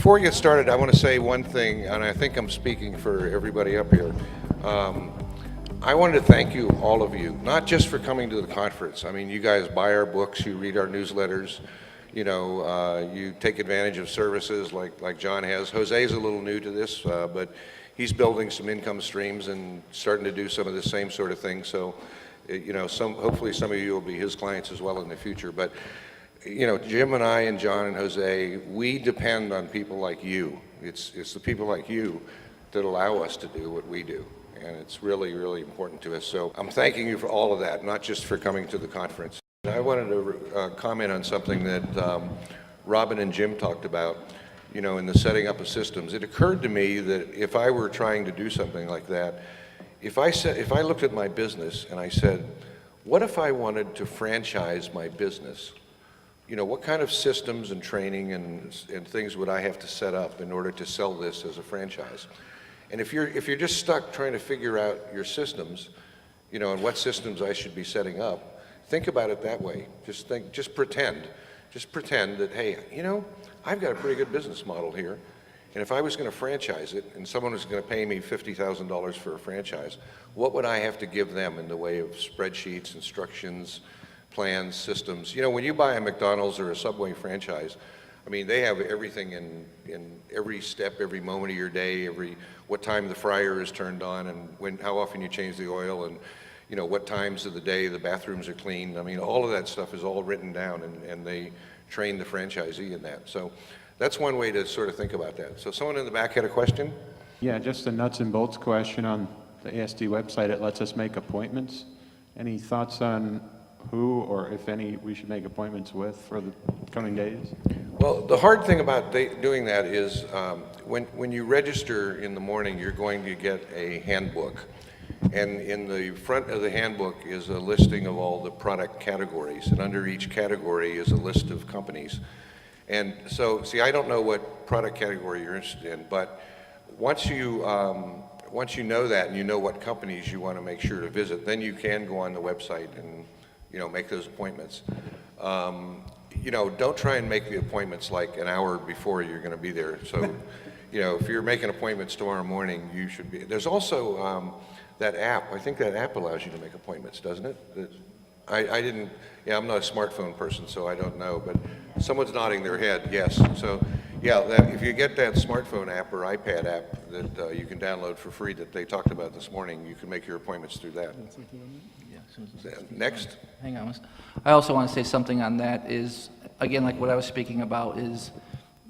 before we get started, I want to say one thing, and I think I'm speaking for everybody up here. I wanted to thank you, all of you, not just for coming to the conference. I mean, you guys buy our books, you read our newsletters, you know, you take advantage of services like John has. Jose's a little new to this, but he's building some income streams and starting to do some of the same sort of things. So, you know, hopefully some of you will be his clients as well in the future. But, you know, Jim and I and John and Jose, we depend on people like you. It's the people like you that allow us to do what we do. And it's really, really important to us. So I'm thanking you for all of that, not just for coming to the conference. I wanted to comment on something that Robin and Jim talked about, you know, in the setting up of systems. It occurred to me that if I were trying to do something like that, if I looked at my business and I said, what if I wanted to franchise my business? You know, what kind of systems and training and things would I have to set up in order to sell this as a franchise? And if you're just stuck trying to figure out your systems, you know, and what systems I should be setting up, think about it that way. Just pretend that, hey, you know, I've got a pretty good business model here, and if I was going to franchise it and someone was going to pay me $50,000 for a franchise, what would I have to give them in the way of spreadsheets, instructions, plans, systems? You know, when you buy a McDonald's or a Subway franchise, I mean, they have everything in every step, every moment of your day, what time the fryer is turned on, and how often you change the oil, and you know what times of the day the bathrooms are cleaned. I mean, all of that stuff is all written down, and they train the franchisee in that. So that's one way to sort of think about that. So someone in the back had a question? Yeah, just a nuts and bolts question on the ASD website. It lets us make appointments. Any thoughts on who or if any we should make appointments with for the coming days? Well, the hard thing about doing that is when you register in the morning, you're going to get a handbook. And in the front of the handbook is a listing of all the product categories. And under each category is a list of companies. And so, see, I don't know what product category you're interested in, but once you know that and you know what companies you want to make sure to visit, then you can go on the website and, you know, make those appointments. You know, don't try and make the appointments like an hour before you're going to be there. So, you know, if you're making appointments tomorrow morning, you should be. There's also that app. I think that app allows you to make appointments, doesn't it? I didn't, yeah, I'm not a smartphone person, so I don't know, but someone's nodding their head, yes. So, yeah, if you get that smartphone app or iPad app that you can download for free that they talked about this morning, you can make your appointments through that. Next. Hang on. I also want to say something on that is, again, like what I was speaking about is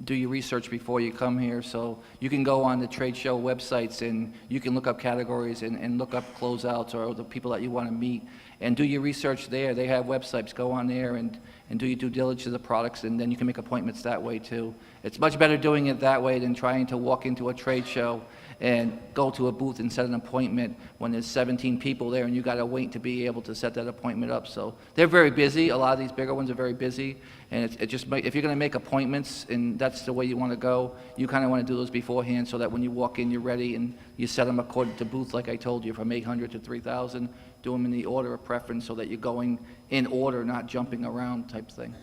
do your research before you come here. So you can go on the trade show websites and you can look up categories and look up closeouts or the people that you want to meet and do your research there. They have websites. Go on there and do your due diligence of the products, and then you can make appointments that way too. It's much better doing it that way than trying to walk into a trade show and go to a booth and set an appointment when there's 17 people there and you got to wait to be able to set that appointment up. So they're very busy. A lot of these bigger ones are very busy, and it just if you're going to make appointments and that's the way you want to go, you kind of want to do those beforehand so that when you walk in, you're ready and you set them according to booth, like I told you, from 800 to 3,000. Do them in the order of preference so that you're going in order, not jumping around type thing.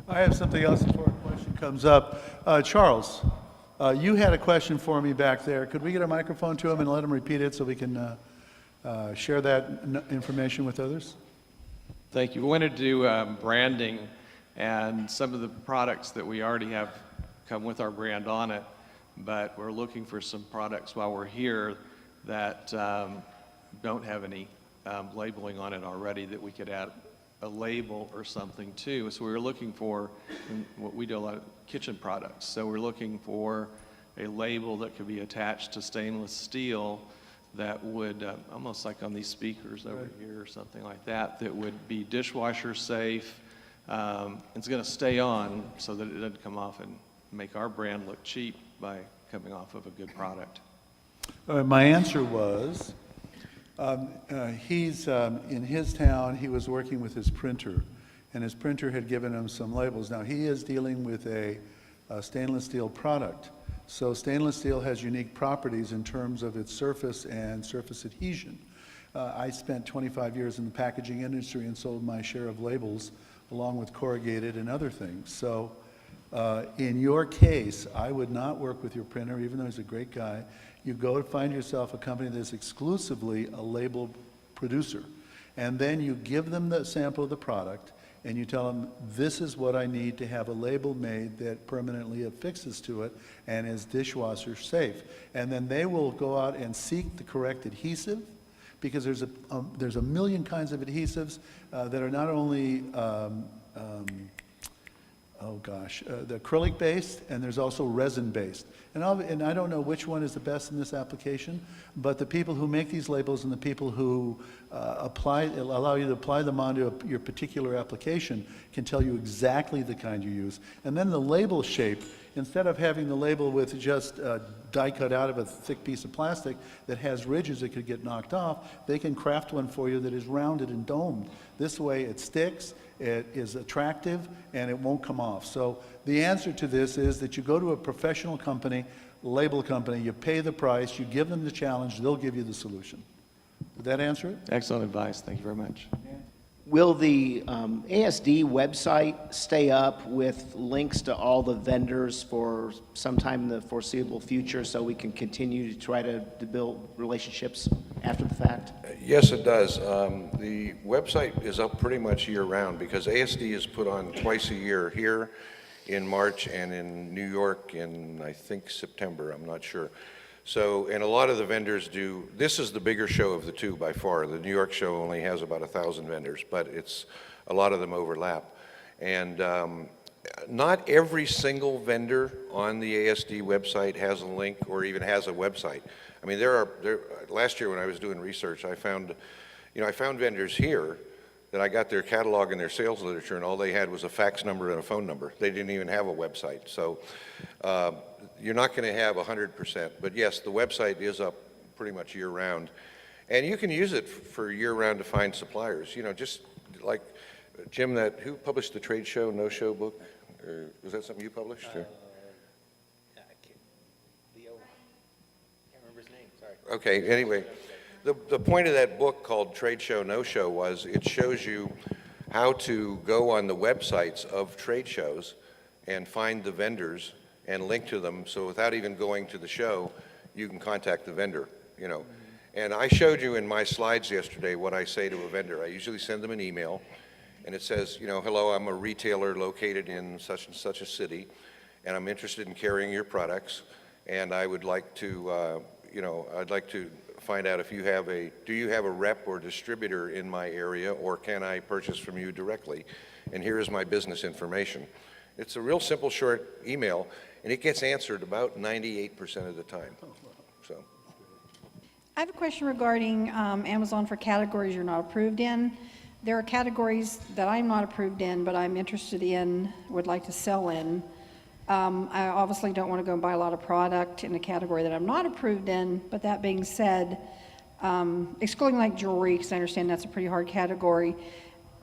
I have something else before a question comes up. Charles, you had a question for me back there. Could we get a microphone to him and let him repeat it so we can share that information with others? Thank you. We wanted to do branding, and some of the products that we already have come with our brand on it, but we're looking for some products while we're here that don't have any labeling on it already that we could add a label or something too. So we were looking for, what we do a lot of kitchen products, so we're looking for a label that could be attached to stainless steel that would, almost like on these speakers over here or something like that, that would be dishwasher safe. It's going to stay on so that it doesn't come off and make our brand look cheap by coming off of a good product. My answer was, he's in his town, he was working with his printer, and his printer had given him some labels. Now he is dealing with a stainless steel product. So stainless steel has unique properties in terms of its surface and surface adhesion. I spent 25 years in the packaging industry and sold my share of labels along with corrugated and other things. So In your case, I would not work with your printer, even though he's a great guy. You go to find yourself a company that's exclusively a label producer. And then you give them the sample of the product, and you tell them, this is what I need to have a label made that permanently affixes to it and is dishwasher safe. And then they will go out and seek the correct adhesive, because there's a million kinds of adhesives that are not only the acrylic based, and there's also resin based. And I don't know which one is the best in this application, but the people who make these labels and the people who allow you to apply them onto your particular application can tell you exactly the kind you use. And then the label shape, instead of having the label with just die cut out of a thick piece of plastic that has ridges that could get knocked off, they can craft one for you that is rounded and domed. This way it sticks, it is attractive, and it won't come off. So the answer to this is that you go to a professional company, label company, you pay the price, you give them the challenge, they'll give you the solution. Did that answer it? Excellent advice. Thank you very much. Will the ASD website stay up with links to all the vendors for sometime in the foreseeable future so we can continue to try to build relationships after the fact? Yes, it does. The website is up pretty much year-round because ASD is put on twice a year here in March and in New York in, I think, September. I'm not sure. So, and a lot of the vendors do, this is the bigger show of the two by far. The New York show only has about 1,000 vendors, but it's, a lot of them overlap. And not every single vendor on the ASD website has a link or even has a website. I mean, last year when I was doing research, I found vendors here that I got their catalog and their sales literature, and all they had was a fax number and a phone number. They didn't even have a website. So you're not going to have 100%. But yes, the website is up pretty much year-round. And you can use it for year-round to find suppliers. You know, just like Jim, who published the Trade Show, No Show book? Or was that something you published? Or? Leo, can't remember his name, sorry. Okay, anyway, the point of that book called Trade Show, No Show was it shows you how to go on the websites of trade shows and find the vendors and link to them, so without even going to the show, you can contact the vendor, you know. And I showed you in my slides yesterday what I say to a vendor. I usually send them an email, and it says, you know, hello, I'm a retailer located in such and such a city, and I'm interested in carrying your products, and I would like to, I'd like to find out if you have do you have a rep or distributor in my area, or can I purchase from you directly? And here is my business information. It's a real simple, short email, and it gets answered about 98% of the time. So. I have a question regarding Amazon for categories you're not approved in. There are categories that I'm not approved in, but I'm interested in, would like to sell in. I obviously don't want to go and buy a lot of product in a category that I'm not approved in, but that being said, excluding like jewelry, because I understand that's a pretty hard category,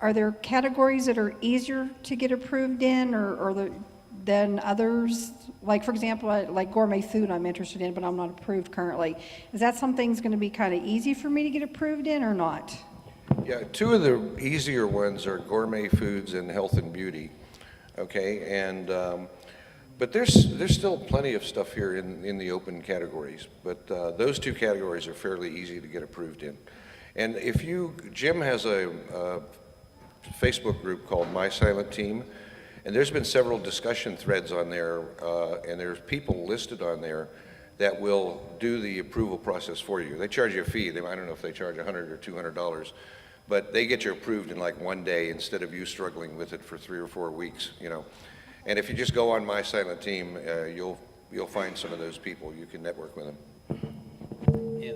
are there categories that are easier to get approved in than others? Like, for example, like gourmet food I'm interested in, but I'm not approved currently. Is that something that's going to be kind of easy for me to get approved in or not? Yeah, two of the easier ones are gourmet foods and health and beauty, okay? And, but there's still plenty of stuff here in the open categories, but those two categories are fairly easy to get approved in. And Jim has a Facebook group called My Silent Team, and there's been several discussion threads on there, and there's people listed on there that will do the approval process for you. They charge you a fee. I don't know if they charge $100 or $200, but they get you approved in like one day instead of you struggling with it for 3 or 4 weeks, you know. And if you just go on My Silent Team, you'll find some of those people. You can network with them. And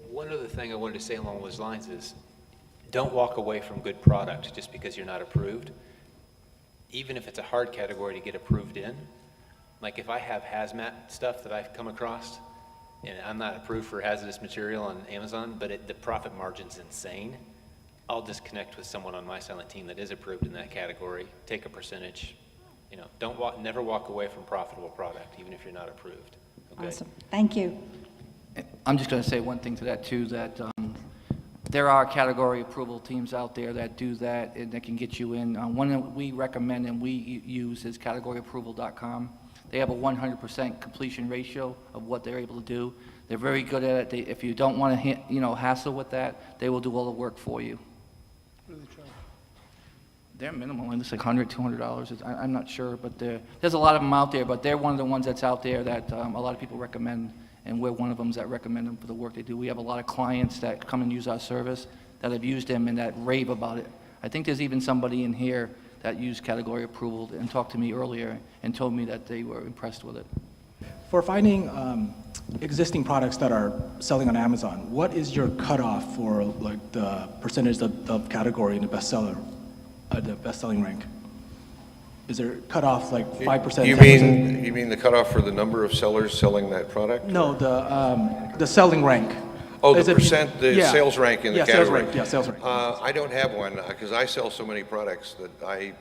one other thing I wanted to say along those lines is, don't walk away from good product just because you're not approved. Even if it's a hard category to get approved in, like if I have hazmat stuff that I've come across, and I'm not approved for hazardous material on Amazon, but the profit margin's insane, I'll just connect with someone on My Silent Team that is approved in that category, take a percentage. You know, never walk away from profitable product, even if you're not approved. Okay? Awesome. Thank you. I'm just going to say one thing to that too, that there are category approval teams out there that do that and that can get you in. One that we recommend and we use is categoryapproval.com. They have a 100% completion ratio of what they're able to do. They're very good at it. If you don't want to, hassle with that, they will do all the work for you. They're minimal, and it's like $100, $200. I'm not sure, but there's a lot of them out there, but they're one of the ones that's out there that a lot of people recommend, and we're one of them that recommend them for the work they do. We have a lot of clients that come and use our service that have used them and that rave about it. I think there's even somebody in here that used category approval and talked to me earlier and told me that they were impressed with it. For finding existing products that are selling on Amazon, what is your cutoff for like the percentage of category in the bestseller, the best-selling rank? Is there cutoff like 5%? You 10%? mean the cutoff for the number of sellers selling that product? No, the selling rank. Oh, Is the it- percent, the yeah. sales rank in the Yeah, category? sales rank, yeah, sales rank. I don't have one, because I sell so many products that I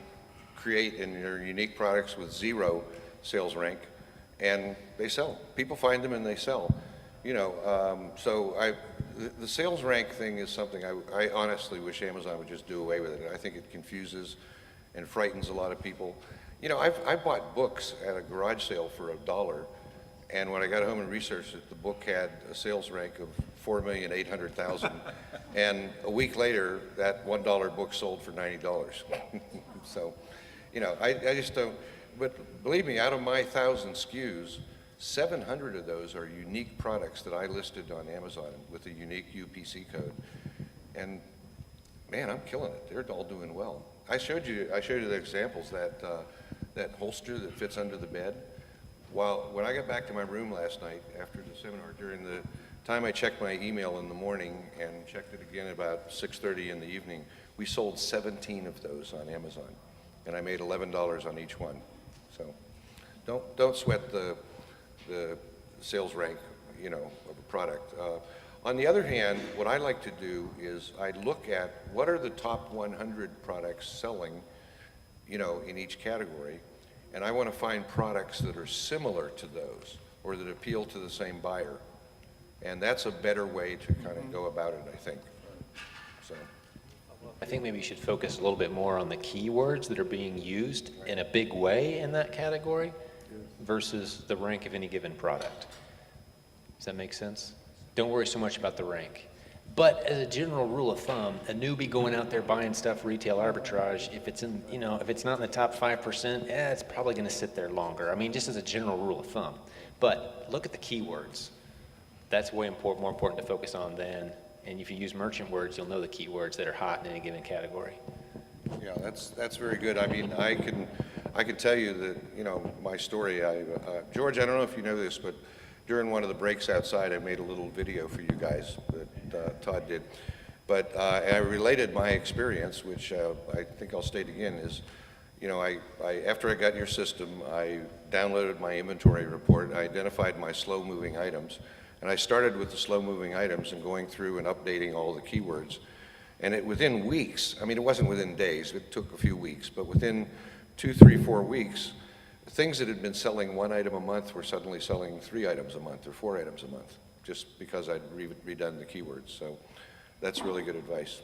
create, and they're unique products with 0 sales rank, and they sell. People find them and they sell. The sales rank thing is something I honestly wish Amazon would just do away with it. I think it confuses and frightens a lot of people. I bought books at a garage sale for $1, and when I got home and researched it, the book had a sales rank of 4,800,000, and a week later, that $1 book sold for $90. So, I just don't, but believe me, out of my 1,000 SKUs, 700 of those are unique products that I listed on Amazon with a unique UPC code. And man, I'm killing it. They're all doing well. I showed you the examples, that holster that fits under the bed. When I got back to my room last night after the seminar, during the time I checked my email in the morning and checked it again about 6:30 in the evening, we sold 17 of those on Amazon, and I made $11 on each one. So don't sweat the sales rank, of a product. On the other hand, what I like to do is I look at what are the top 100 products selling, in each category, and I want to find products that are similar to those or that appeal to the same buyer. And that's a better way to kind of go about it, I think. So. I think maybe you should focus a little bit more on the keywords that are being used in a big way in that category versus the rank of any given product. Does that make sense? Don't worry so much about the rank. But as a general rule of thumb, a newbie going out there buying stuff retail arbitrage, if it's in, if it's not in the top 5%, it's probably going to sit there longer. I mean, just as a general rule of thumb. But look at the keywords. That's way more important to focus on than, and if you use merchant words, you'll know the keywords that are hot in any given category. Yeah, that's very good. I mean, I can tell you that, my story. George, I don't know if you know this, but during one of the breaks outside, I made a little video for you guys that Todd did. But I related my experience, which I think I'll state again, is, after I got your system, I downloaded my inventory report, I identified my slow-moving items, and I started with the slow-moving items and going through and updating all the keywords. And within weeks, I mean, it wasn't within days, it took a few weeks, but within 2, 3, 4 weeks, things that had been selling 1 item a month were suddenly selling 3 items a month or 4 items a month, just because I'd redone the keywords. So that's really good advice.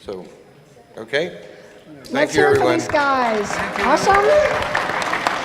So, okay? Thank Let's you, hear it for everyone. these guys. Awesome.